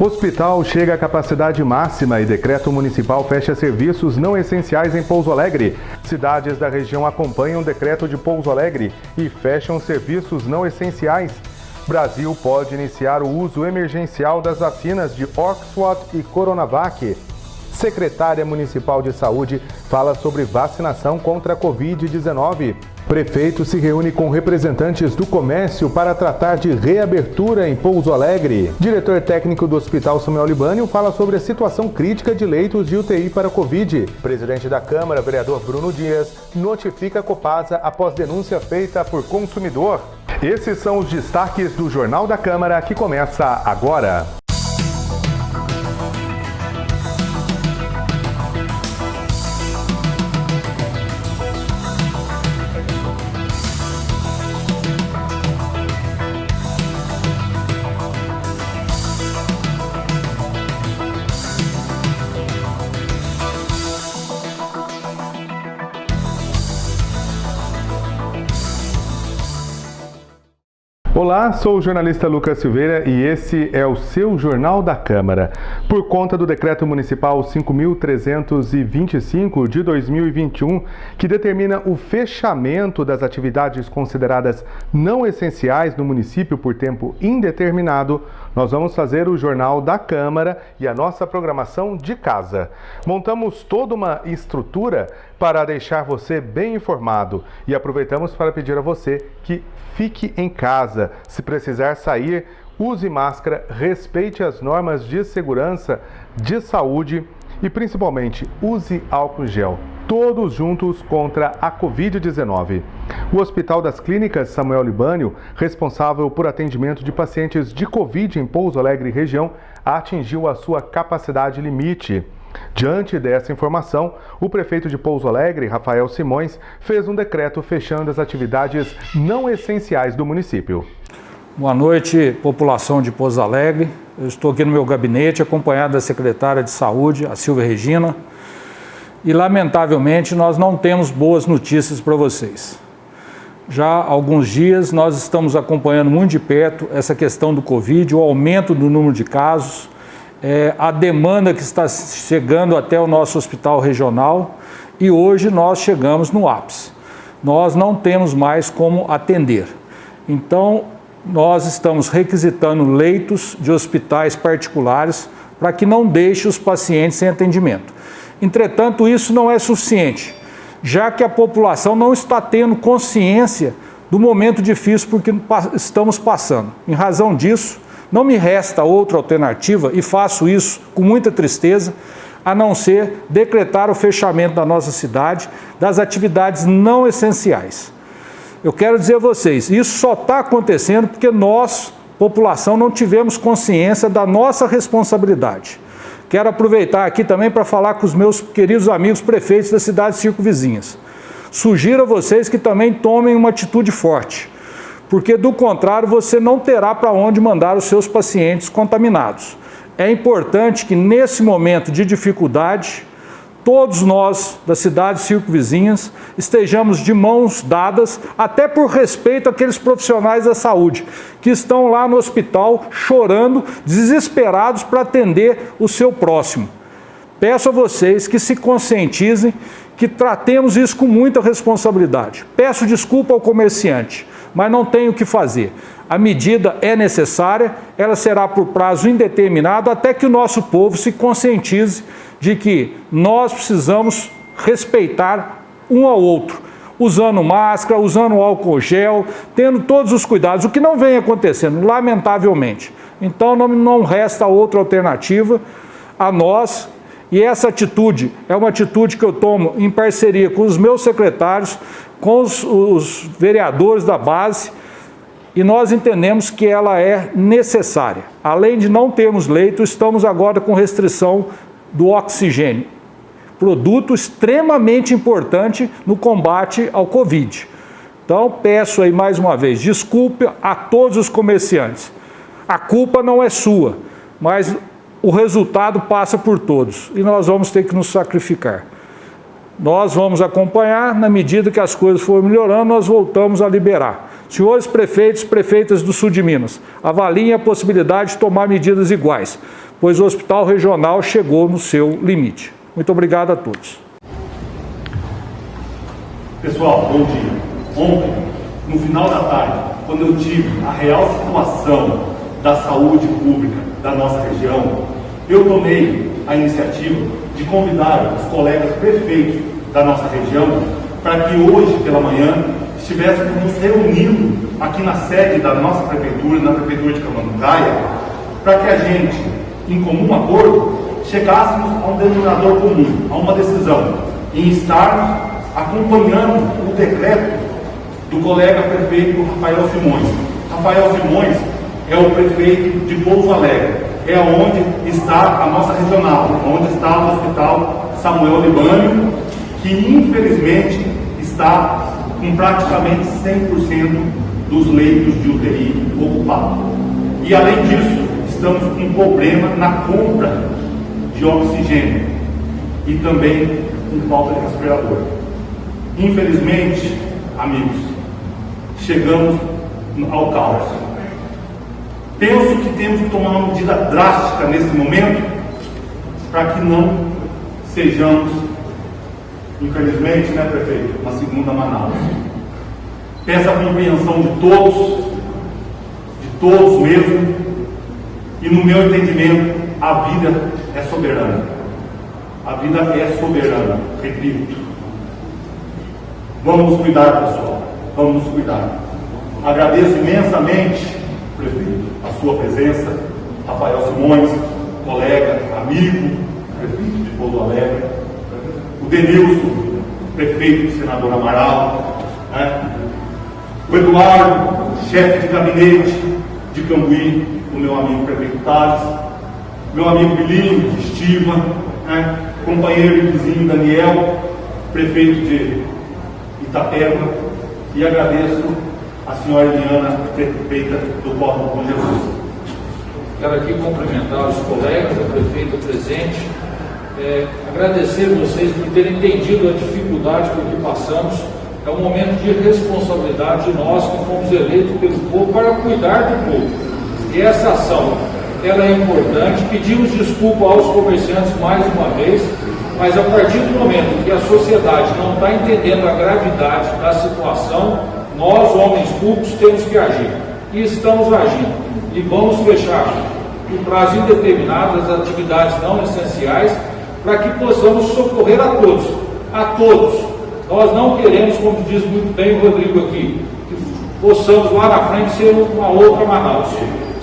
Hospital chega à capacidade máxima e decreto municipal fecha serviços não essenciais em Pouso Alegre. Cidades da região acompanham o decreto de Pouso Alegre e fecham serviços não essenciais. Brasil pode iniciar o uso emergencial das vacinas de Oxford e Coronavac. Secretária Municipal de Saúde fala sobre vacinação contra a Covid-19. Prefeito se reúne com representantes do comércio para tratar de reabertura em Pouso Alegre. Diretor técnico do Hospital Samuel Libânio fala sobre a situação crítica de leitos de UTI para Covid. Presidente da Câmara, vereador Bruno Dias, notifica a Copasa após denúncia feita por consumidor. Esses são os destaques do Jornal da Câmara que começa agora. Olá, sou o jornalista Lucas Silveira e esse é o seu Jornal da Câmara. Por conta do Decreto Municipal 5.325 de 2021, que determina o fechamento das atividades consideradas não essenciais no município por tempo indeterminado, nós vamos fazer o Jornal da Câmara e a nossa programação de casa. Montamos toda uma estrutura para deixar você bem informado e aproveitamos para pedir a você que fique em casa. Se precisar sair, use máscara, respeite as normas de segurança, de saúde e principalmente use álcool gel. Todos juntos contra a Covid-19. O Hospital das Clínicas Samuel Libânio, responsável por atendimento de pacientes de Covid em Pouso Alegre região, atingiu a sua capacidade limite. Diante dessa informação, o prefeito de Pouso Alegre, Rafael Simões, fez um decreto fechando as atividades não essenciais do município. Boa noite, população de Pouso Alegre. Eu estou aqui no meu gabinete, acompanhado da secretária de Saúde, a Silvia Regina, e lamentavelmente nós não temos boas notícias para vocês. Já há alguns dias nós estamos acompanhando muito de perto essa questão do Covid, o aumento do número de casos, a demanda que está chegando até o nosso hospital regional e hoje nós chegamos no ápice. Nós não temos mais como atender. Então, nós estamos requisitando leitos de hospitais particulares para que não deixe os pacientes sem atendimento. Entretanto, isso não é suficiente, já que a população não está tendo consciência do momento difícil por que estamos passando. Em razão disso, não me resta outra alternativa, e faço isso com muita tristeza, a não ser decretar o fechamento da nossa cidade das atividades não essenciais. Eu quero dizer a vocês, isso só está acontecendo porque nós, população, não tivemos consciência da nossa responsabilidade. Quero aproveitar aqui também para falar com os meus queridos amigos prefeitos das cidades circunvizinhas. Sugiro a vocês que também tomem uma atitude forte, porque do contrário você não terá para onde mandar os seus pacientes contaminados. É importante que nesse momento de dificuldade, todos nós das cidades circunvizinhas estejamos de mãos dadas, até por respeito àqueles profissionais da saúde que estão lá no hospital chorando, desesperados para atender o seu próximo. Peço a vocês que se conscientizem, que tratemos isso com muita responsabilidade. Peço desculpa ao comerciante, mas não tenho o que fazer. A medida é necessária, ela será por prazo indeterminado até que o nosso povo se conscientize de que nós precisamos respeitar um ao outro, usando máscara, usando álcool gel, tendo todos os cuidados, o que não vem acontecendo, lamentavelmente. Então não resta outra alternativa a nós, e essa atitude é uma atitude que eu tomo em parceria com os meus secretários, com os vereadores da base, e nós entendemos que ela é necessária. Além de não termos leito, estamos agora com restrição do oxigênio, produto extremamente importante no combate ao Covid. Então, peço aí mais uma vez, desculpe a todos os comerciantes. A culpa não é sua, mas o resultado passa por todos e nós vamos ter que nos sacrificar. Nós vamos acompanhar, na medida que as coisas forem melhorando, nós voltamos a liberar. Senhores prefeitos e prefeitas do sul de Minas, avaliem a possibilidade de tomar medidas iguais, pois o hospital regional chegou no seu limite. Muito obrigado a todos. Pessoal, bom dia. Ontem, no final da tarde, quando eu tive a real situação da saúde pública da nossa região, eu tomei a iniciativa de convidar os colegas prefeitos da nossa região para que hoje pela manhã estivéssemos nos reunindo aqui na sede da nossa prefeitura, na prefeitura de Camamutaia, para que a gente, em comum acordo, chegássemos a um denominador comum, a uma decisão, em estarmos acompanhando o decreto do colega prefeito Rafael Simões. Rafael Simões é o prefeito de Pouso Alegre, é onde está a nossa regional, onde está o Hospital Samuel Libânio, que infelizmente está com praticamente 100% dos leitos de UTI ocupados. E além disso, estamos com um problema na compra de oxigênio e também com falta de respirador. Infelizmente, amigos, chegamos ao caos. Penso que temos que tomar uma medida drástica nesse momento para que não sejamos, infelizmente, né, prefeito, uma segunda Manaus. Peço a compreensão de todos mesmo, e no meu entendimento, a vida é soberana. A vida é soberana, repito. Vamos nos cuidar, pessoal, vamos nos cuidar. Agradeço imensamente, prefeito, a sua presença, Rafael Simões, colega, amigo, prefeito de Pouso Alegre, o Denilson, prefeito do senador Amaral, né? O Eduardo, chefe de gabinete de Cambuí, o meu amigo prefeito Tales, meu amigo Bilinho de Estiva, né? Companheiro e vizinho Daniel, prefeito de Itapeva, e agradeço a senhora Eliana, prefeita do Córrego do Bom Jesus. Quero aqui cumprimentar os colegas, a prefeita presente, agradecer vocês por terem entendido a dificuldade por que passamos. É um momento de responsabilidade de nós que fomos eleitos pelo povo para cuidar do povo. E essa ação, ela é importante. Pedimos desculpa aos comerciantes mais uma vez, mas a partir do momento que a sociedade não está entendendo a gravidade da situação, nós, homens públicos, temos que agir. E estamos agindo. E vamos fechar em prazo indeterminado as atividades não essenciais para que possamos socorrer a todos. A todos. Nós não queremos, como diz muito bem o Rodrigo aqui, que possamos lá na frente ser uma outra Manaus.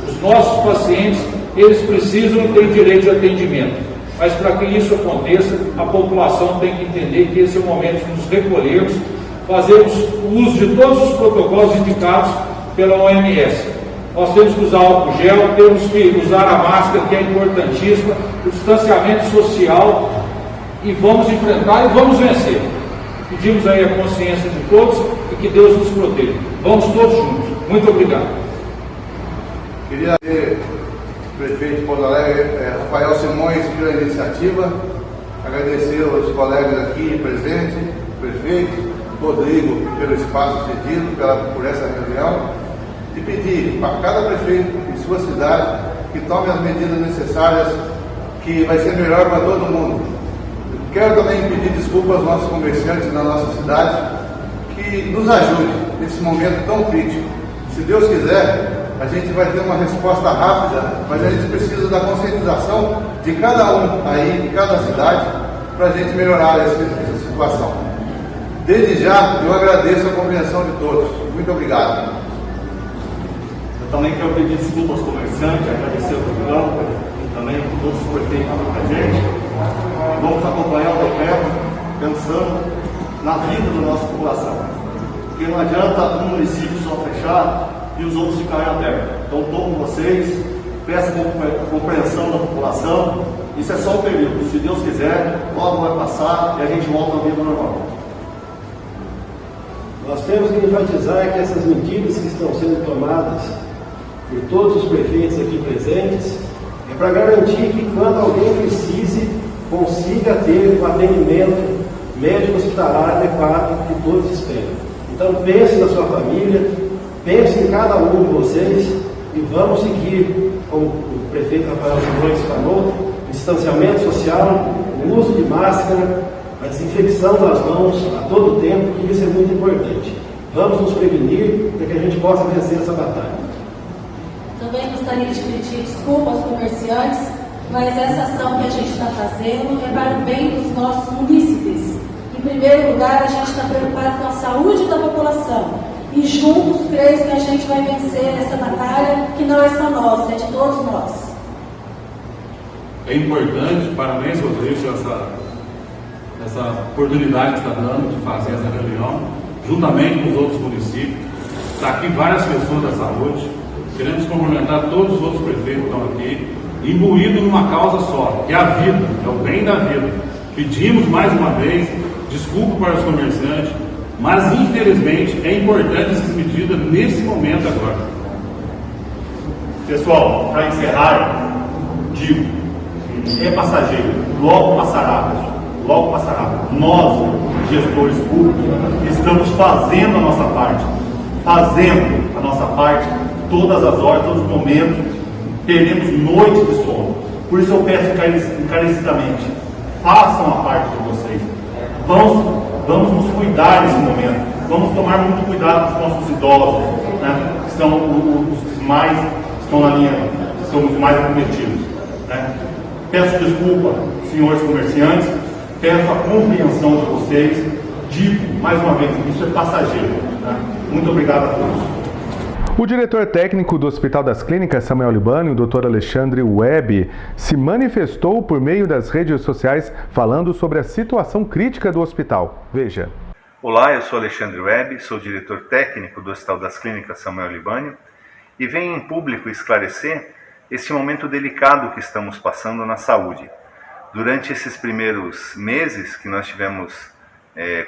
Os nossos pacientes, eles precisam e têm direito de atendimento. Mas para que isso aconteça, a população tem que entender que esse é o momento de nos recolhermos, fazermos o uso de todos os protocolos indicados pela OMS. Nós temos que usar álcool gel, temos que usar a máscara, que é importantíssima, o distanciamento social, e vamos enfrentar e vamos vencer. Pedimos aí a consciência de todos e que Deus nos proteja. Vamos todos juntos. Muito obrigado. Queria dizer, prefeito de Pouso Alegre, Rafael Simões, pela iniciativa, agradecer aos colegas aqui presentes, prefeito, Rodrigo, pelo espaço cedido por essa reunião, e pedir para cada prefeito em sua cidade que tome as medidas necessárias, que vai ser melhor para todo mundo. Quero também pedir desculpa aos nossos comerciantes da nossa cidade, que nos ajude nesse momento tão crítico. Se Deus quiser, a gente vai ter uma resposta rápida, mas a gente precisa da conscientização de cada um aí, de cada cidade, para a gente melhorar essa situação. Desde já, eu agradeço a compreensão de todos. Muito obrigado. Eu também quero pedir desculpa aos comerciantes, agradecer ao programa e também a todos os prefeitos aqui presentes. Vamos acompanhar o decreto pensando na vida da nossa população. Porque não adianta um município só fechar e os outros ficarem abertos. Então, estou com vocês, peço compreensão da população. Isso é só um período. Se Deus quiser, logo vai passar e a gente volta à vida normal. Nós temos que enfatizar que essas medidas que estão sendo tomadas por todos os prefeitos aqui presentes é para garantir que quando alguém precise, consiga ter o atendimento médico hospitalar adequado que todos esperam. Então pense na sua família, Pense em cada um de vocês e vamos seguir, como o prefeito Rafael Simões falou, o distanciamento social, o uso de máscara, a desinfecção das mãos a todo tempo, e isso é muito importante. Vamos nos prevenir para que a gente possa vencer essa batalha. Também gostaria de pedir desculpa aos comerciantes, mas essa ação que a gente está fazendo é para o bem dos nossos munícipes. Em primeiro lugar, a gente está preocupado com a saúde da população. E juntos, creio que a gente vai vencer essa batalha, que não é só nossa, é de todos nós. É importante, parabéns, Rodrigo, essa oportunidade que está dando de fazer essa reunião, juntamente com os outros municípios. Está aqui várias pessoas da saúde. Queremos cumprimentar todos os outros prefeitos que estão aqui, imbuídos numa causa só, que é a vida, é o bem da vida. Pedimos mais uma vez desculpa para os comerciantes, mas infelizmente é importante essas medidas nesse momento agora. Pessoal, para encerrar, digo, é passageiro, logo passará, pessoal, logo passará. Nós, gestores públicos, estamos fazendo a nossa parte, todas as horas, todos os momentos, teremos noites de sono. Por isso eu peço encarecidamente, façam a parte de vocês. Vamos nos cuidar nesse momento. Vamos tomar muito cuidado com os nossos idosos, né? Que são os mais, estão na linha, são os mais acometidos, né? Peço desculpa, senhores comerciantes, peço a compreensão de vocês. Digo, mais uma vez, isso é passageiro, né? Muito obrigado a todos. O diretor técnico do Hospital das Clínicas, Samuel Libânio, o Dr. Alexandre Webb, se manifestou por meio das redes sociais falando sobre a situação crítica do hospital. Veja. Olá, eu sou Alexandre Webb, sou diretor técnico do Hospital das Clínicas Samuel Libânio e venho em público esclarecer esse momento delicado que estamos passando na saúde. Durante esses primeiros meses que nós tivemos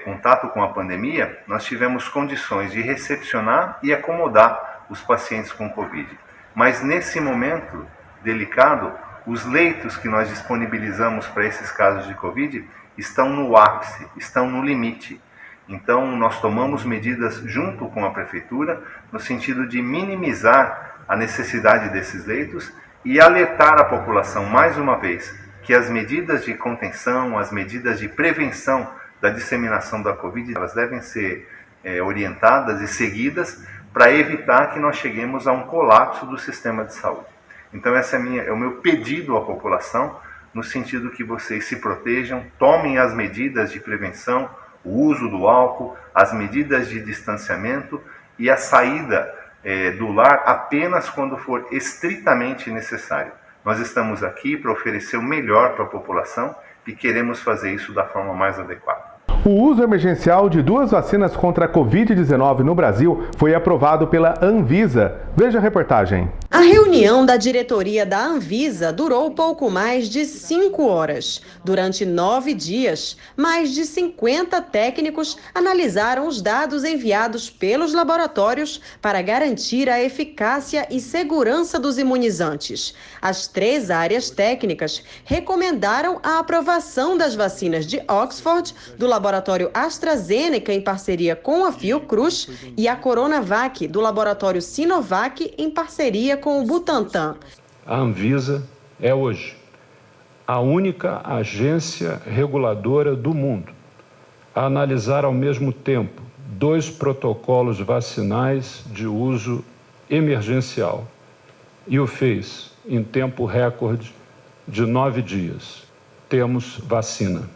contato com a pandemia, nós tivemos condições de recepcionar e acomodar os pacientes com Covid. Mas nesse momento delicado, os leitos que nós disponibilizamos para esses casos de Covid estão no ápice, estão no limite. Então nós tomamos medidas junto com a Prefeitura no sentido de minimizar a necessidade desses leitos e alertar a população mais uma vez que as medidas de contenção, as medidas de prevenção da disseminação da Covid, elas devem ser orientadas e seguidas para evitar que nós cheguemos a um colapso do sistema de saúde. Então esse é o meu pedido à população, no sentido que vocês se protejam, tomem as medidas de prevenção, o uso do álcool, as medidas de distanciamento e a saída do lar apenas quando for estritamente necessário. Nós estamos aqui para oferecer o melhor para a população e queremos fazer isso da forma mais adequada. O uso emergencial de 2 vacinas contra a Covid-19 no Brasil foi aprovado pela Anvisa. Veja a reportagem. A reunião da diretoria da Anvisa durou pouco mais de 5 horas. Durante 9 dias, mais de 50 técnicos analisaram os dados enviados pelos laboratórios para garantir a eficácia e segurança dos imunizantes. As 3 áreas técnicas recomendaram a aprovação das vacinas de Oxford, do laboratório AstraZeneca em parceria com a Fiocruz e a Coronavac, do laboratório Sinovac em parceria com o Butantan. A Anvisa é hoje a única agência reguladora do mundo a analisar ao mesmo tempo 2 protocolos vacinais de uso emergencial e o fez em tempo recorde de 9 dias. Temos vacina.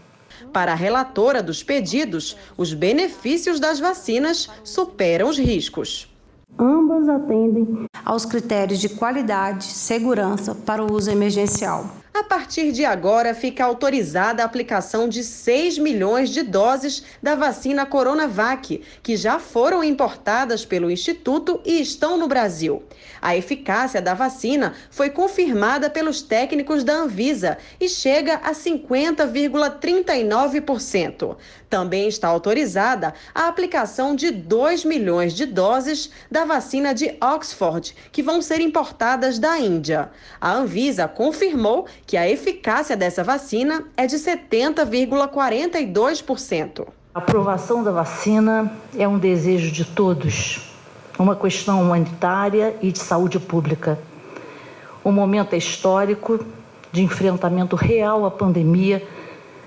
Para a relatora dos pedidos, os benefícios das vacinas superam os riscos. Ambas atendem aos critérios de qualidade e segurança para o uso emergencial. A partir de agora, fica autorizada a aplicação de 6 milhões de doses da vacina Coronavac, que já foram importadas pelo Instituto e estão no Brasil. A eficácia da vacina foi confirmada pelos técnicos da Anvisa e chega a 50,39%. Também está autorizada a aplicação de 2 milhões de doses da vacina de Oxford, que vão ser importadas da Índia. A Anvisa confirmou que a eficácia dessa vacina é de 70,42%. A aprovação da vacina é um desejo de todos. uma questão humanitária e de saúde pública. O momento é histórico de enfrentamento real à pandemia,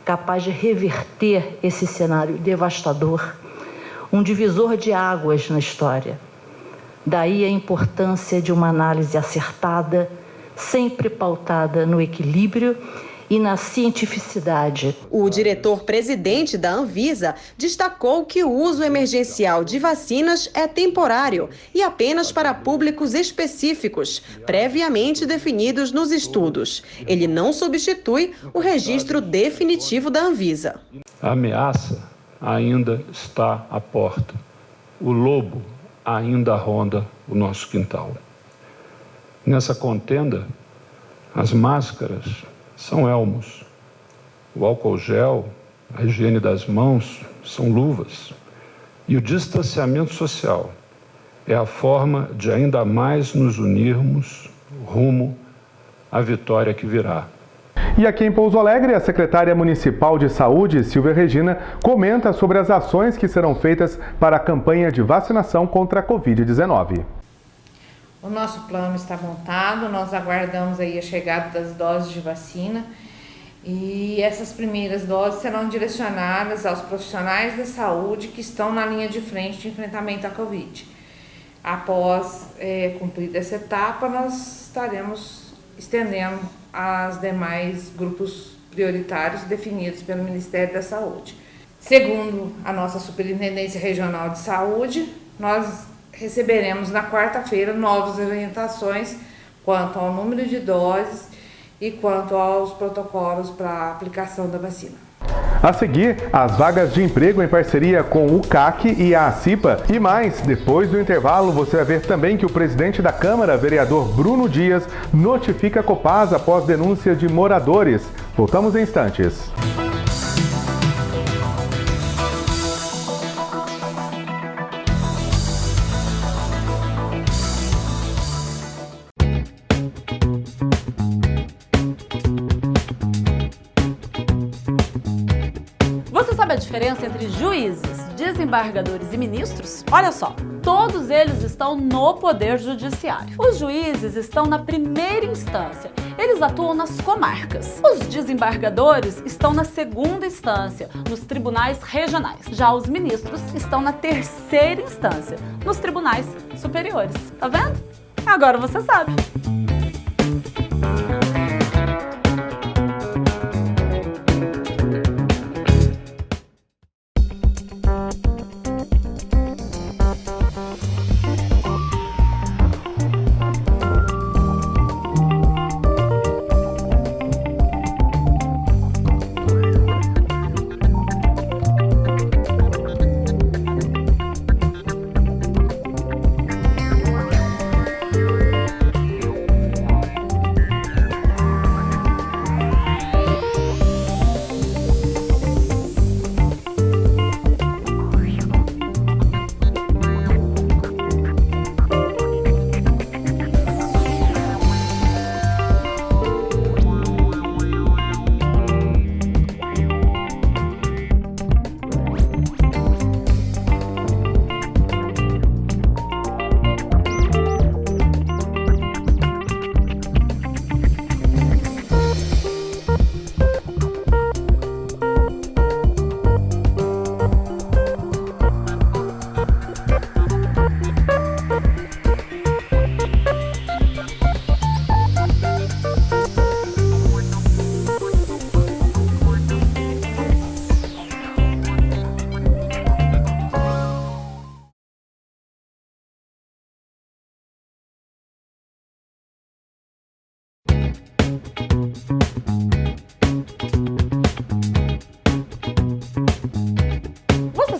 capaz de reverter esse cenário devastador, um divisor de águas na história. Daí a importância de uma análise acertada, sempre pautada no equilíbrio e na cientificidade. O diretor-presidente da Anvisa destacou que o uso emergencial de vacinas é temporário e apenas para públicos específicos, previamente definidos nos estudos. Ele não substitui o registro definitivo da Anvisa. A ameaça ainda está à porta. O lobo ainda ronda o nosso quintal. Nessa contenda, as máscaras são elmos, o álcool gel, a higiene das mãos são luvas e o distanciamento social é a forma de ainda mais nos unirmos rumo à vitória que virá. E aqui em Pouso Alegre, a secretária municipal de saúde, Silvia Regina, comenta sobre as ações que serão feitas para a campanha de vacinação contra a Covid-19. O nosso plano está montado, nós aguardamos aí a chegada das doses de vacina e essas primeiras doses serão direcionadas aos profissionais da saúde que estão na linha de frente de enfrentamento à Covid. Após cumprida essa etapa, nós estaremos estendendo aos demais grupos prioritários definidos pelo Ministério da Saúde. Segundo a nossa Superintendência Regional de Saúde, nós receberemos na quarta-feira novas orientações quanto ao número de doses e quanto aos protocolos para a aplicação da vacina. A seguir, as vagas de emprego em parceria com o CAC e a ACIPA. E mais, depois do intervalo, você vai ver também que o presidente da Câmara, vereador Bruno Dias, notifica a Copasa após denúncia de moradores. Voltamos em instantes. Você sabe a diferença entre juízes, desembargadores e ministros? Olha só, todos eles estão no Poder Judiciário. Os juízes estão na primeira instância, eles atuam nas comarcas. Os desembargadores estão na segunda instância, nos tribunais regionais. Já os ministros estão na terceira instância, nos tribunais superiores. Tá vendo? Agora você sabe.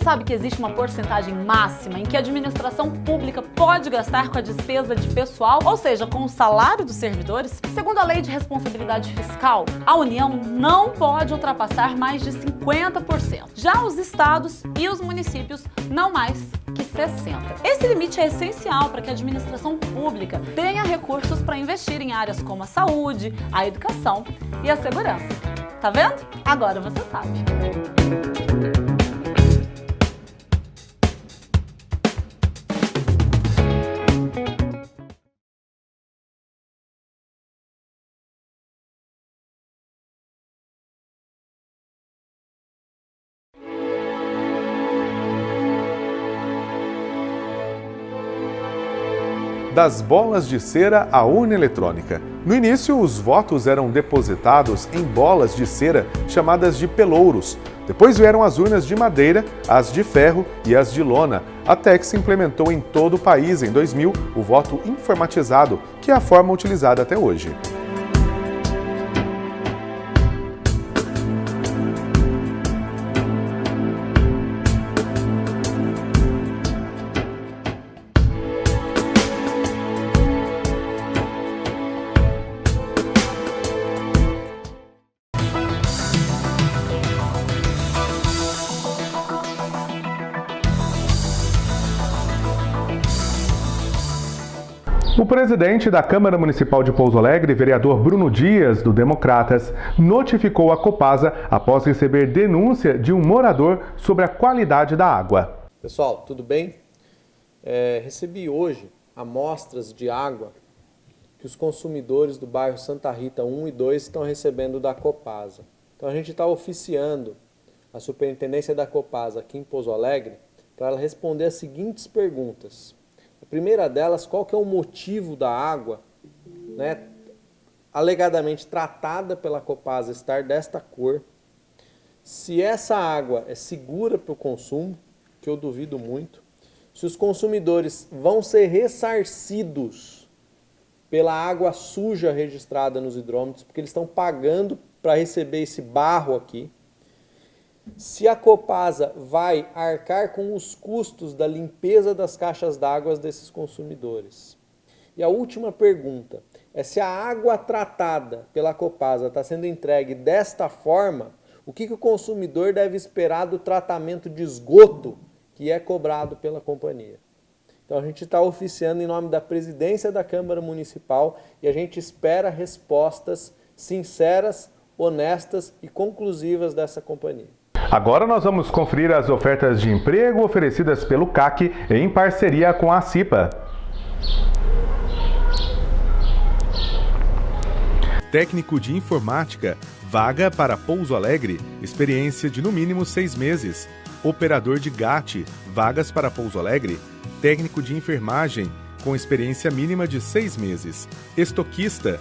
Sabe que existe uma porcentagem máxima em que a administração pública pode gastar com a despesa de pessoal, ou seja, com o salário dos servidores? Segundo a Lei de Responsabilidade Fiscal, a União não pode ultrapassar mais de 50%. Já os estados e os municípios, não mais que 60%. Esse limite é essencial para que a administração pública tenha recursos para investir em áreas como a saúde, a educação e a segurança. Tá vendo? Agora você sabe. das bolas de cera à urna eletrônica. No início, os votos eram depositados em bolas de cera chamadas de pelouros. Depois vieram as urnas de madeira, as de ferro e as de lona, até que se implementou em todo o país, em 2000, o voto informatizado, que é a forma utilizada até hoje. O presidente da Câmara Municipal de Pouso Alegre, vereador Bruno Dias, do Democratas, notificou a Copasa após receber denúncia de um morador sobre a qualidade da água. Pessoal, tudo bem? Recebi hoje amostras de água que os consumidores do bairro Santa Rita 1 e 2 estão recebendo da Copasa. Então a gente está oficiando a superintendência da Copasa aqui em Pouso Alegre para ela responder as seguintes perguntas. A primeira delas, qual que é o motivo da água, né, alegadamente tratada pela Copasa estar desta cor? Se essa água é segura para o consumo, que eu duvido muito. Se os consumidores vão ser ressarcidos pela água suja registrada nos hidrômetros, porque eles estão pagando para receber esse barro aqui. Se a Copasa vai arcar com os custos da limpeza das caixas d'água desses consumidores. E a última pergunta é se a água tratada pela Copasa está sendo entregue desta forma, o que o consumidor deve esperar do tratamento de esgoto que é cobrado pela companhia. Então a gente está oficiando em nome da presidência da Câmara Municipal e a gente espera respostas sinceras, honestas e conclusivas dessa companhia. Agora nós vamos conferir as ofertas de emprego oferecidas pelo CAC em parceria com a CIPA. Técnico de informática, vaga para Pouso Alegre, experiência de no mínimo 6 meses. Operador de GAT, vagas para Pouso Alegre. Técnico de enfermagem, com experiência mínima de 6 meses. Estoquista,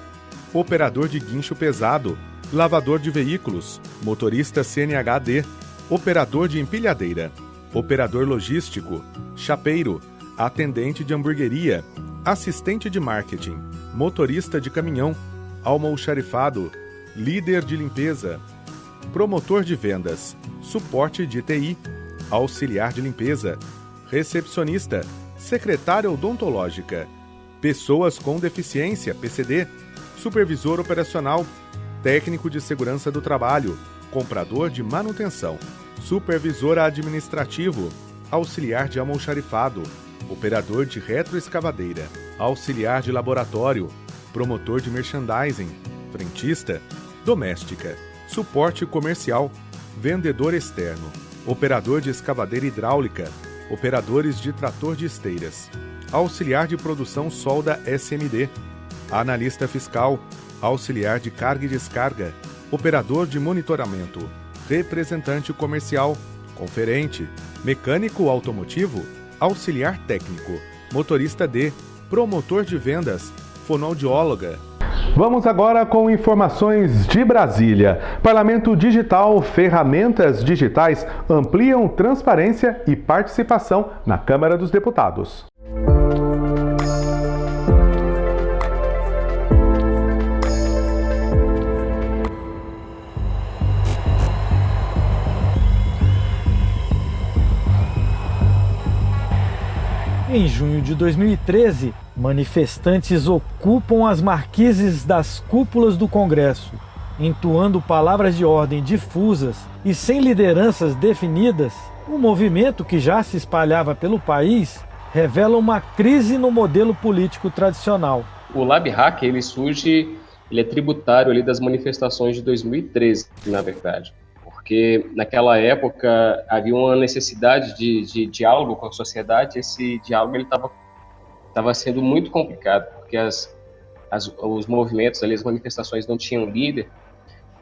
operador de guincho pesado. Lavador de veículos, motorista CNHD, operador de empilhadeira, operador logístico, chapeiro, atendente de hamburgueria, assistente de marketing, motorista de caminhão, almoxarifado, líder de limpeza, promotor de vendas, suporte de TI, auxiliar de limpeza, recepcionista, secretária odontológica, pessoas com deficiência, PCD, supervisor operacional, técnico de segurança do trabalho, comprador de manutenção, supervisor administrativo, auxiliar de almoxarifado, operador de retroescavadeira, auxiliar de laboratório, promotor de merchandising, frentista, doméstica, suporte comercial, vendedor externo, operador de escavadeira hidráulica, operadores de trator de esteiras, auxiliar de produção solda SMD, analista fiscal, auxiliar de carga e descarga, operador de monitoramento, representante comercial, conferente, mecânico automotivo, auxiliar técnico, motorista D, promotor de vendas, fonoaudióloga. Vamos agora com informações de Brasília. Parlamento Digital, ferramentas digitais ampliam transparência e participação na Câmara dos Deputados. Em junho de 2013, manifestantes ocupam as marquises das cúpulas do Congresso, entoando palavras de ordem difusas e sem lideranças definidas. Um movimento que já se espalhava pelo país revela uma crise no modelo político tradicional. O LabHack, ele é tributário ali das manifestações de 2013, na verdade. Porque naquela época havia uma necessidade de diálogo com a sociedade. Esse diálogo estava sendo muito complicado, porque os movimentos ali, as manifestações não tinham líder,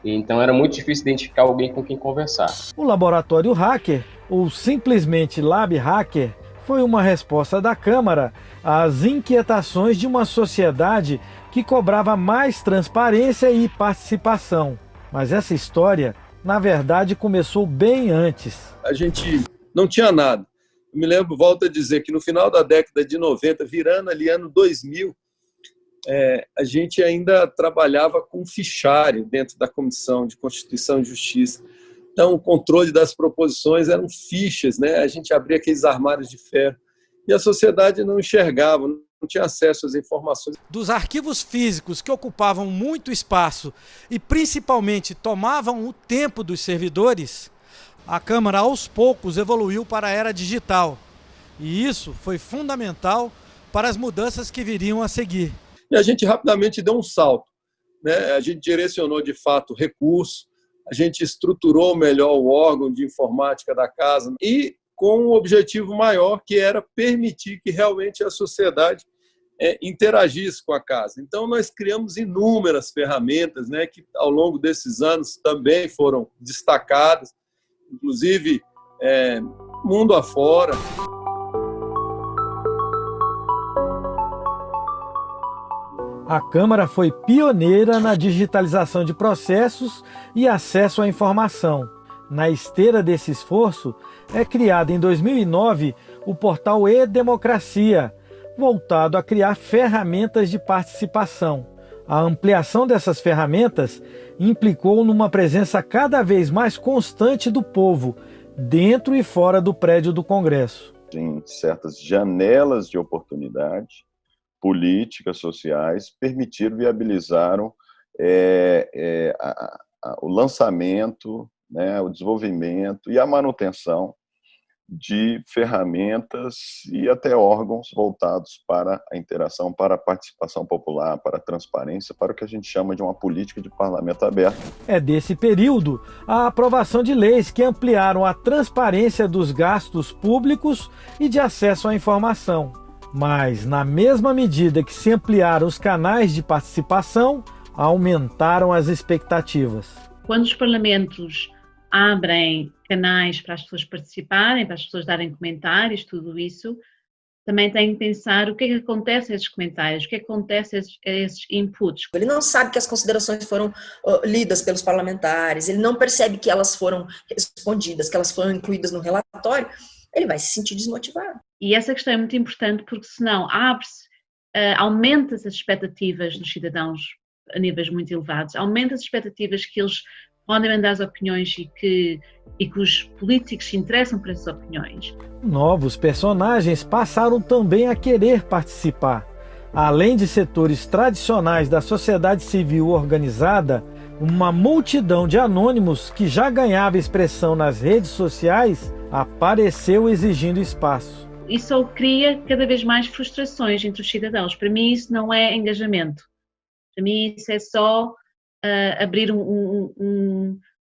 então era muito difícil identificar alguém com quem conversar. O Laboratório Hacker, ou simplesmente Lab Hacker, foi uma resposta da Câmara às inquietações de uma sociedade que cobrava mais transparência e participação. Mas essa história, na verdade, começou bem antes. A gente não tinha nada. Eu me lembro, volto a dizer, que no final da década de 90, virando ali ano 2000, a gente ainda trabalhava com fichário dentro da Comissão de Constituição e Justiça. Então, o controle das proposições eram fichas, né? A gente abria aqueles armários de ferro e a sociedade não enxergava, não tinha acesso às informações. Dos arquivos físicos que ocupavam muito espaço e principalmente tomavam o tempo dos servidores, a Câmara aos poucos evoluiu para a era digital. E isso foi fundamental para as mudanças que viriam a seguir. E a gente rapidamente deu um salto, né? A gente direcionou de fato recursos, a gente estruturou melhor o órgão de informática da casa e com um objetivo maior, que era permitir que realmente a sociedade interagisse com a casa. Então, nós criamos inúmeras ferramentas, né, que ao longo desses anos também foram destacadas, inclusive mundo afora. A Câmara foi pioneira na digitalização de processos e acesso à informação. Na esteira desse esforço, é criado em 2009 o portal E-Democracia, voltado a criar ferramentas de participação. A ampliação dessas ferramentas implicou numa presença cada vez mais constante do povo, dentro e fora do prédio do Congresso. Em certas janelas de oportunidade, políticas sociais viabilizaram o lançamento, né, o desenvolvimento e a manutenção de ferramentas e até órgãos voltados para a interação, para a participação popular, para a transparência, para o que a gente chama de uma política de parlamento aberto. É desse período a aprovação de leis que ampliaram a transparência dos gastos públicos e de acesso à informação. Mas, na mesma medida que se ampliaram os canais de participação, aumentaram as expectativas. Quando os parlamentos abrem canais para as pessoas participarem, para as pessoas darem comentários, tudo isso, também tem que pensar o que é que acontece a esses comentários, o que é que acontece a esses inputs. Ele não sabe que as considerações foram lidas pelos parlamentares, ele não percebe que elas foram respondidas, que elas foram incluídas no relatório, ele vai se sentir desmotivado. E essa questão é muito importante porque senão aumenta-se as expectativas dos cidadãos a níveis muito elevados, aumenta as expectativas que eles podem mandar as opiniões e que os políticos se interessam por essas opiniões. Novos personagens passaram também a querer participar. Além de setores tradicionais da sociedade civil organizada, uma multidão de anônimos que já ganhava expressão nas redes sociais apareceu exigindo espaço. Isso cria cada vez mais frustrações entre os cidadãos. Para mim isso não é engajamento. Para mim isso é só abrir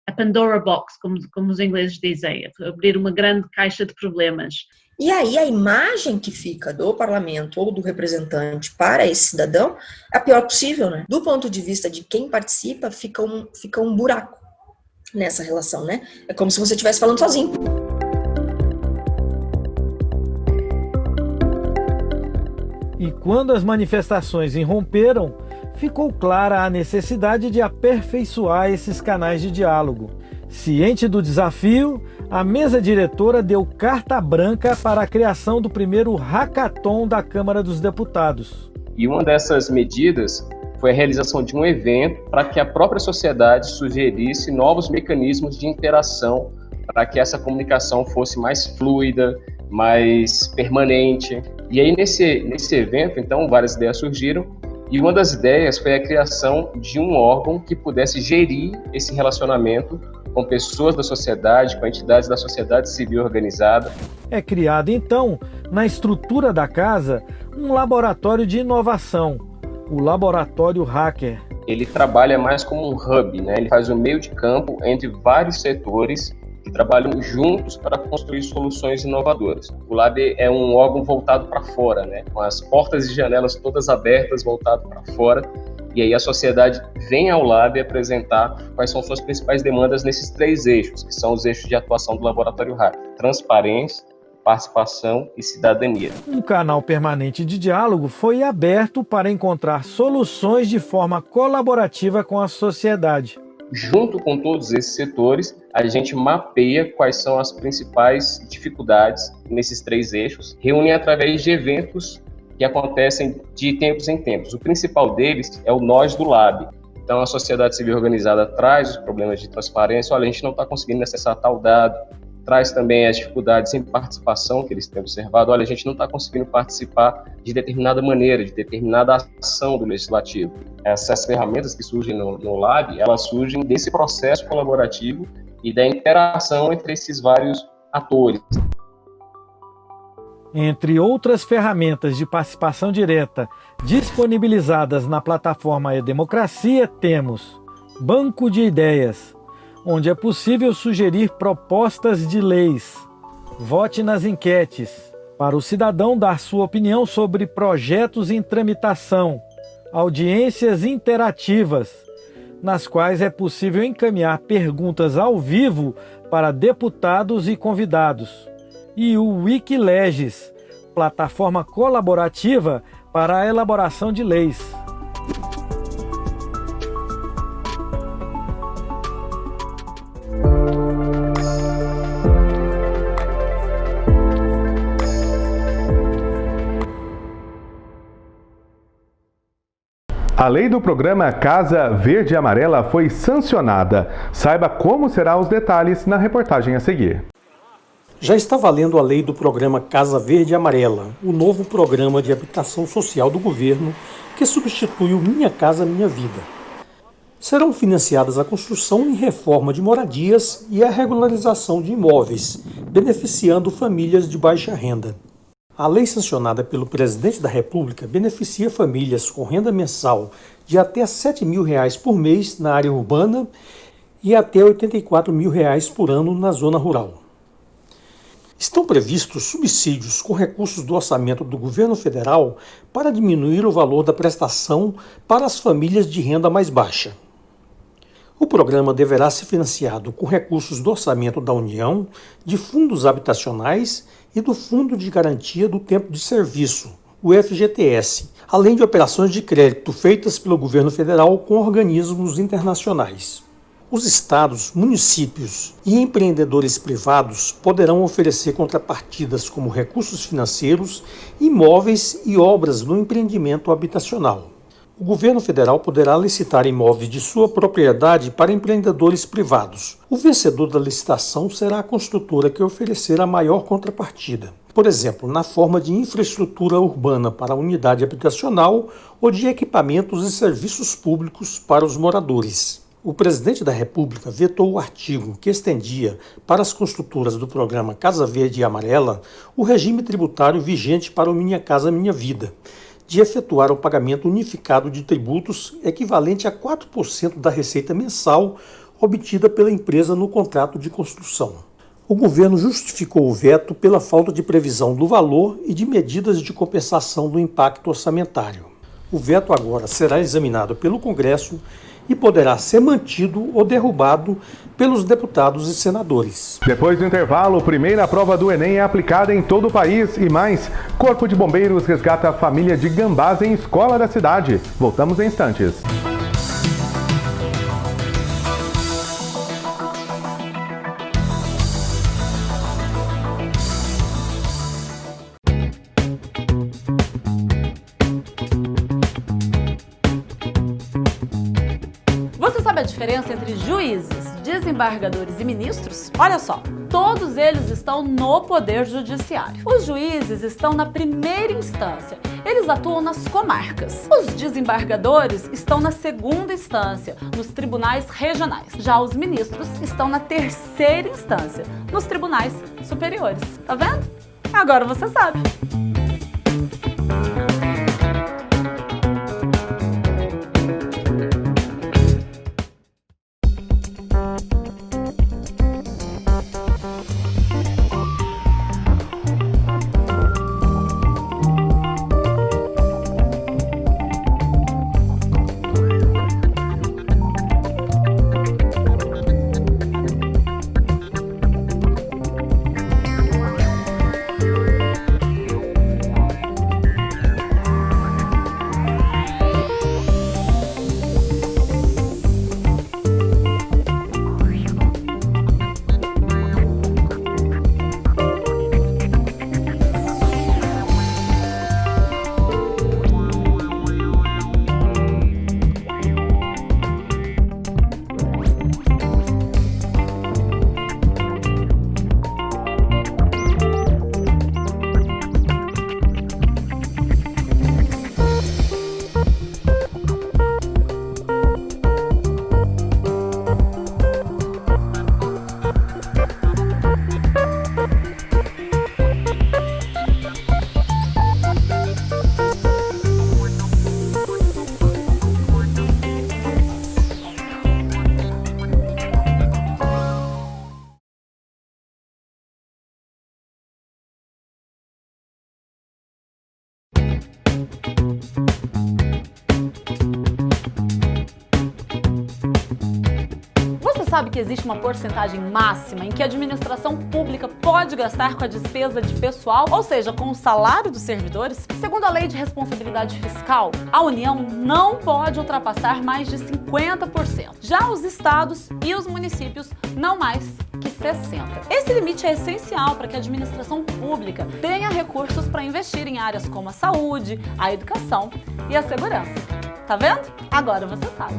a Pandora Box, como os ingleses dizem, abrir uma grande caixa de problemas. E aí a imagem que fica do parlamento ou do representante para esse cidadão é a pior possível, né? Do ponto de vista de quem participa, fica um buraco nessa relação, né? É como se você estivesse falando sozinho. E quando as manifestações irromperam, ficou clara a necessidade de aperfeiçoar esses canais de diálogo. Ciente do desafio, a mesa diretora deu carta branca para a criação do primeiro hackathon da Câmara dos Deputados. E uma dessas medidas foi a realização de um evento para que a própria sociedade sugerisse novos mecanismos de interação para que essa comunicação fosse mais fluida, mais permanente. E aí nesse evento, então, várias ideias surgiram. E uma das ideias foi a criação de um órgão que pudesse gerir esse relacionamento com pessoas da sociedade, com entidades da sociedade civil organizada. É criado, então, na estrutura da casa, um laboratório de inovação, o Laboratório Hacker. Ele trabalha mais como um hub, né? Ele faz um meio de campo entre vários setores que trabalham juntos para construir soluções inovadoras. O Lab é um órgão voltado para fora, né? Com as portas e janelas todas abertas, voltado para fora, e aí a sociedade vem ao Lab apresentar quais são suas principais demandas nesses 3 eixos, que são os eixos de atuação do Laboratório Hacker: transparência, participação e cidadania. Um canal permanente de diálogo foi aberto para encontrar soluções de forma colaborativa com a sociedade. Junto com todos esses setores, a gente mapeia quais são as principais dificuldades nesses 3 eixos, reúne através de eventos que acontecem de tempos em tempos. O principal deles é o Nós do Lab. Então, a sociedade civil organizada traz os problemas de transparência, olha, a gente não está conseguindo acessar tal dado, traz também as dificuldades em participação que eles têm observado, olha, a gente não está conseguindo participar de determinada maneira, de determinada ação do legislativo. Essas ferramentas que surgem no Lab, elas surgem desse processo colaborativo e da interação entre esses vários atores. Entre outras ferramentas de participação direta disponibilizadas na plataforma E-Democracia, temos Banco de Ideias, onde é possível sugerir propostas de leis. Vote nas enquetes, para o cidadão dar sua opinião sobre projetos em tramitação. Audiências interativas, nas quais é possível encaminhar perguntas ao vivo para deputados e convidados. E o Wikileges, plataforma colaborativa para a elaboração de leis. A lei do programa Casa Verde e Amarela foi sancionada. Saiba como serão os detalhes na reportagem a seguir. Já está valendo a lei do programa Casa Verde e Amarela, o novo programa de habitação social do governo que substitui o Minha Casa Minha Vida. Serão financiadas a construção e reforma de moradias e a regularização de imóveis, beneficiando famílias de baixa renda. A lei sancionada pelo presidente da República beneficia famílias com renda mensal de até R$ 7.000 por mês na área urbana e até R$ 84.000 por ano na zona rural. Estão previstos subsídios com recursos do orçamento do governo federal para diminuir o valor da prestação para as famílias de renda mais baixa. O programa deverá ser financiado com recursos do orçamento da União, de fundos habitacionais e do Fundo de Garantia do Tempo de Serviço, o FGTS, além de operações de crédito feitas pelo governo federal com organismos internacionais. Os estados, municípios e empreendedores privados poderão oferecer contrapartidas como recursos financeiros, imóveis e obras no empreendimento habitacional. O governo federal poderá licitar imóveis de sua propriedade para empreendedores privados. O vencedor da licitação será a construtora que oferecer a maior contrapartida. Por exemplo, na forma de infraestrutura urbana para a unidade habitacional ou de equipamentos e serviços públicos para os moradores. O presidente da República vetou o artigo que estendia para as construtoras do programa Casa Verde e Amarela o regime tributário vigente para o Minha Casa Minha Vida, de efetuar o pagamento unificado de tributos equivalente a 4% da receita mensal obtida pela empresa no contrato de construção. O governo justificou o veto pela falta de previsão do valor e de medidas de compensação do impacto orçamentário. O veto agora será examinado pelo Congresso e poderá ser mantido ou derrubado pelos deputados e senadores. Depois do intervalo, primeira prova do Enem é aplicada em todo o país e mais, Corpo de Bombeiros resgata a família de gambás em escola da cidade. Voltamos em instantes. Você sabe a diferença entre juízes, desembargadores e ministros? Olha só, todos eles estão no Poder Judiciário. Os juízes estão na primeira instância, eles atuam nas comarcas. Os desembargadores estão na segunda instância, nos tribunais regionais. Já os ministros estão na terceira instância, nos tribunais superiores. Tá vendo? Agora você sabe. Você sabe que existe uma porcentagem máxima em que a administração pública pode gastar com a despesa de pessoal, ou seja, com o salário dos servidores? Segundo a Lei de Responsabilidade Fiscal, a União não pode ultrapassar mais de 50%. Já os estados e os municípios, não mais que 60%. Esse limite é essencial para que a administração pública tenha recursos para investir em áreas como a saúde, a educação e a segurança. Tá vendo? Agora você sabe.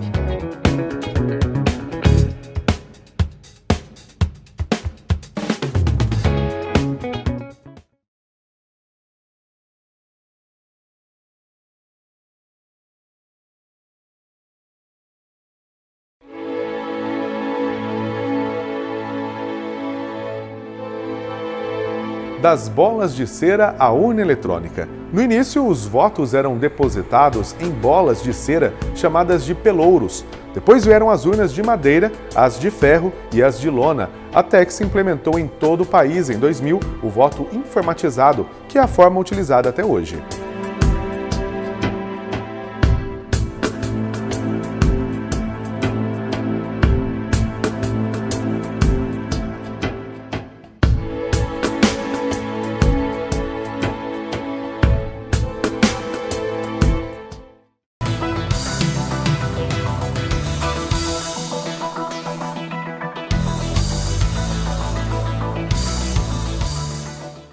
Das bolas de cera à urna eletrônica. No início, os votos eram depositados em bolas de cera chamadas de pelouros. Depois vieram as urnas de madeira, as de ferro e as de lona, até que se implementou em todo o país, em 2000, o voto informatizado, que é a forma utilizada até hoje.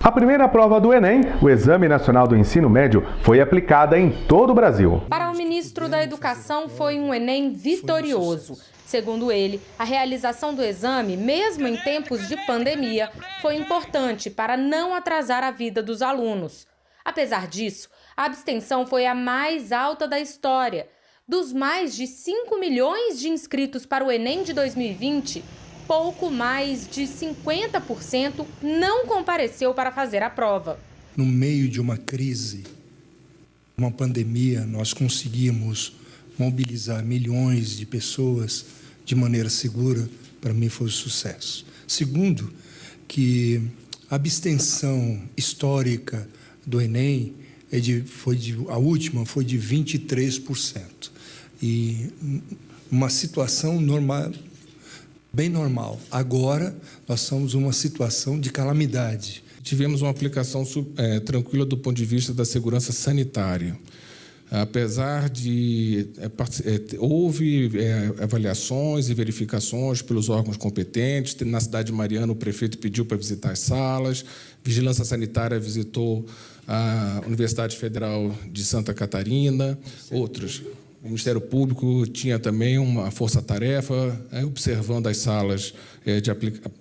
A primeira prova do Enem, o Exame Nacional do Ensino Médio, foi aplicada em todo o Brasil. Para o ministro da Educação, foi um Enem vitorioso. Segundo ele, a realização do exame, mesmo em tempos de pandemia, foi importante para não atrasar a vida dos alunos. Apesar disso, a abstenção foi a mais alta da história. Dos mais de 5 milhões de inscritos para o Enem de 2020, pouco mais de 50% não compareceu para fazer a prova. No meio de uma crise, uma pandemia, nós conseguimos mobilizar milhões de pessoas de maneira segura. Para mim foi um sucesso. Segundo, que a abstenção histórica do Enem a última foi de 23%. E uma situação normal, bem normal. Agora, nós estamos numa situação de calamidade. Tivemos uma aplicação tranquila do ponto de vista da segurança sanitária. Apesar de... houve avaliações e verificações pelos órgãos competentes. Na cidade de Mariana, o prefeito pediu para visitar as salas. Vigilância Sanitária visitou a Universidade Federal de Santa Catarina, outros. O Ministério Público tinha também uma força-tarefa observando as salas de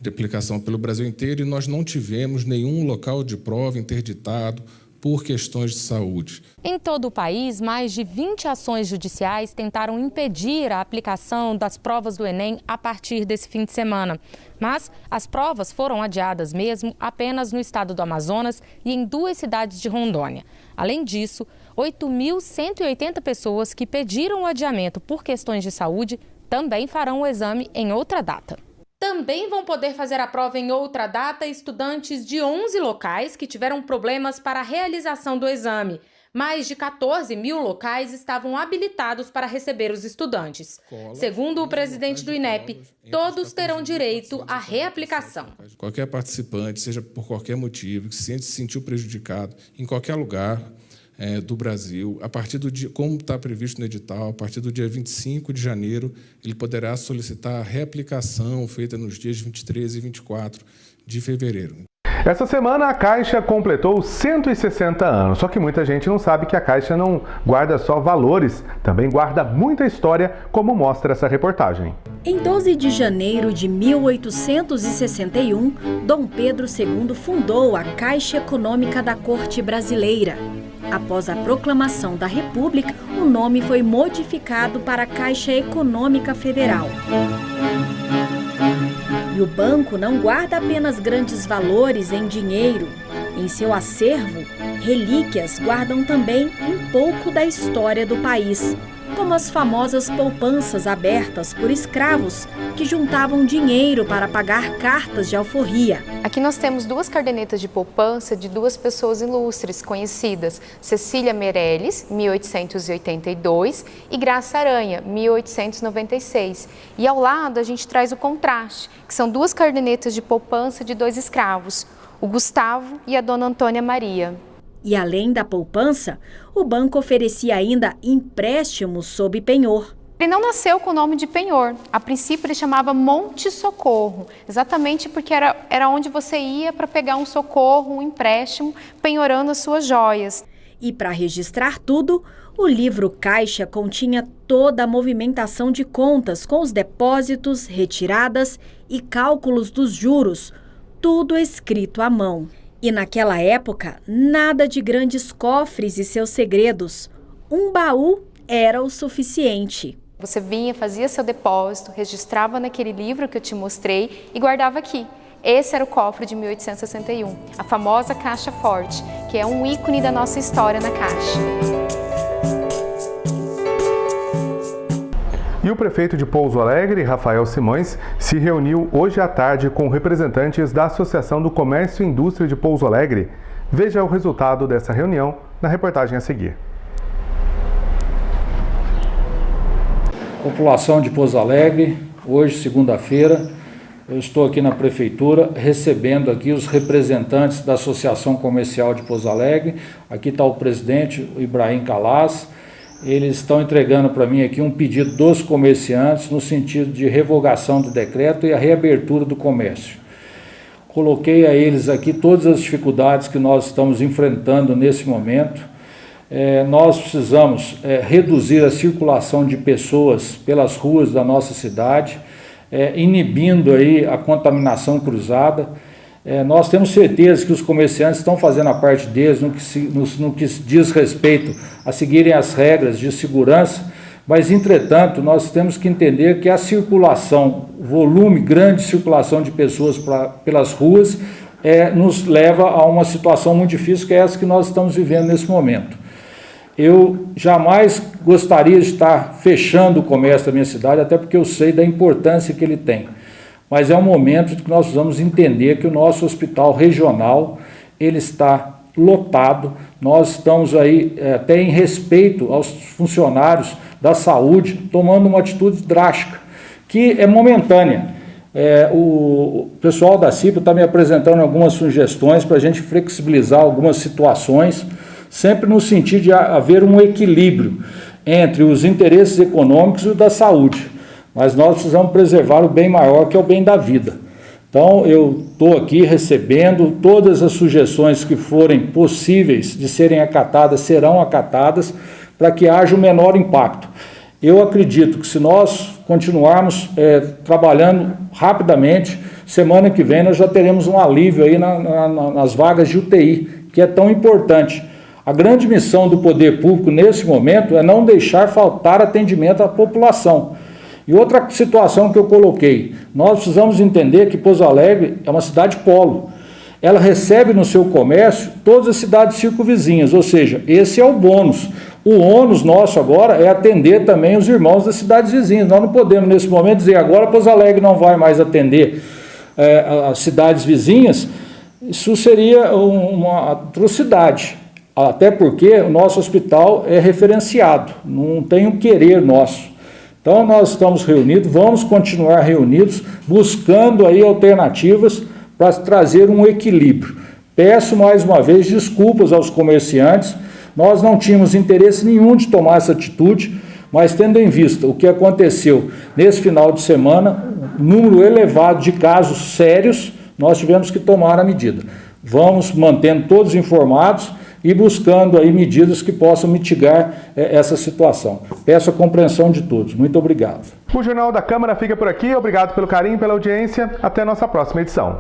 aplicação pelo Brasil inteiro, e nós não tivemos nenhum local de prova interditado por questões de saúde. Em todo o país, mais de 20 ações judiciais tentaram impedir a aplicação das provas do Enem a partir desse fim de semana. Mas as provas foram adiadas mesmo apenas no estado do Amazonas e em 2 cidades de Rondônia. Além disso, 8.180 pessoas que pediram o adiamento por questões de saúde também farão o exame em outra data. Também vão poder fazer a prova em outra data estudantes de 11 locais que tiveram problemas para a realização do exame. Mais de 14 mil locais estavam habilitados para receber os estudantes. Segundo o presidente do INEP, todos terão direito à reaplicação. Qualquer participante, seja por qualquer motivo, que se sentiu prejudicado em qualquer lugar do Brasil, a partir do dia, como está previsto no edital, a partir do dia 25 de janeiro, ele poderá solicitar a reaplicação feita nos dias 23 e 24 de fevereiro. Essa semana a Caixa completou 160 anos, só que muita gente não sabe que a Caixa não guarda só valores, também guarda muita história, como mostra essa reportagem. Em 12 de janeiro de 1861, Dom Pedro II fundou a Caixa Econômica da Corte Brasileira. Após a proclamação da República, o nome foi modificado para Caixa Econômica Federal. E o banco não guarda apenas grandes valores em dinheiro. Em seu acervo, relíquias guardam também um pouco da história do país. como as famosas poupanças abertas por escravos que juntavam dinheiro para pagar cartas de alforria. Aqui nós temos duas cadernetas de poupança de duas pessoas ilustres conhecidas, Cecília Meirelles, 1882, e Graça Aranha, 1896. E ao lado a gente traz o contraste, que são duas cadernetas de poupança de dois escravos, o Gustavo e a Dona Antônia Maria. E além da poupança, o banco oferecia ainda empréstimos sob penhor. Ele não nasceu com o nome de penhor. A princípio ele chamava Monte Socorro, exatamente porque era onde você ia para pegar um socorro, um empréstimo, penhorando as suas joias. E para registrar tudo, o livro Caixa continha toda a movimentação de contas com os depósitos, retiradas e cálculos dos juros, tudo escrito à mão. E naquela época, nada de grandes cofres e seus segredos. Um baú era o suficiente. Você vinha, fazia seu depósito, registrava naquele livro que eu te mostrei e guardava aqui. Esse era o cofre de 1861, a famosa Caixa Forte, que é um ícone da nossa história na Caixa. E o prefeito de Pouso Alegre, Rafael Simões, se reuniu hoje à tarde com representantes da Associação do Comércio e Indústria de Pouso Alegre. Veja o resultado dessa reunião na reportagem a seguir. População de Pouso Alegre, hoje, segunda-feira, eu estou aqui na Prefeitura recebendo aqui os representantes da Associação Comercial de Pouso Alegre. Aqui está o presidente, o Ibrahim Calas. Eles estão entregando para mim aqui um pedido dos comerciantes no sentido de revogação do decreto e a reabertura do comércio. Coloquei a eles aqui todas as dificuldades que nós estamos enfrentando nesse momento. Nós precisamos reduzir a circulação de pessoas pelas ruas da nossa cidade, inibindo aí a contaminação cruzada. Nós temos certeza que os comerciantes estão fazendo a parte deles no que diz respeito a seguirem as regras de segurança, mas, entretanto, nós temos que entender que a circulação, o volume grande de circulação de pessoas pelas ruas, nos leva a uma situação muito difícil, que é essa que nós estamos vivendo nesse momento. Eu jamais gostaria de estar fechando o comércio da minha cidade, até porque eu sei da importância que ele tem. Mas é um momento que nós precisamos entender que o nosso hospital regional, ele está lotado. Nós estamos aí, até em respeito aos funcionários da saúde, tomando uma atitude drástica, que é momentânea. O pessoal da CIPA está me apresentando algumas sugestões para a gente flexibilizar algumas situações, sempre no sentido de haver um equilíbrio entre os interesses econômicos e o da saúde. Mas nós precisamos preservar o bem maior, que é o bem da vida. Então, eu estou aqui recebendo todas as sugestões que forem possíveis de serem acatadas, serão acatadas, para que haja o menor impacto. Eu acredito que se nós continuarmos trabalhando rapidamente, semana que vem nós já teremos um alívio aí nas vagas de UTI, que é tão importante. A grande missão do poder público nesse momento é não deixar faltar atendimento à população. E outra situação que eu coloquei, nós precisamos entender que Pouso Alegre é uma cidade polo. Ela recebe no seu comércio todas as cidades circunvizinhas, ou seja, esse é o bônus. O ônus nosso agora é atender também os irmãos das cidades vizinhas. Nós não podemos, nesse momento, dizer agora Pouso Alegre não vai mais atender as cidades vizinhas. Isso seria uma atrocidade, até porque o nosso hospital é referenciado, não tem um querer nosso. Então, nós estamos reunidos, vamos continuar reunidos, buscando aí alternativas para trazer um equilíbrio. Peço mais uma vez desculpas aos comerciantes, nós não tínhamos interesse nenhum de tomar essa atitude, mas tendo em vista o que aconteceu nesse final de semana, número elevado de casos sérios, nós tivemos que tomar a medida. Vamos mantendo todos informados e buscando aí medidas que possam mitigar essa situação. Peço a compreensão de todos. Muito obrigado. O Jornal da Câmara fica por aqui. Obrigado pelo carinho, pela audiência. Até a nossa próxima edição.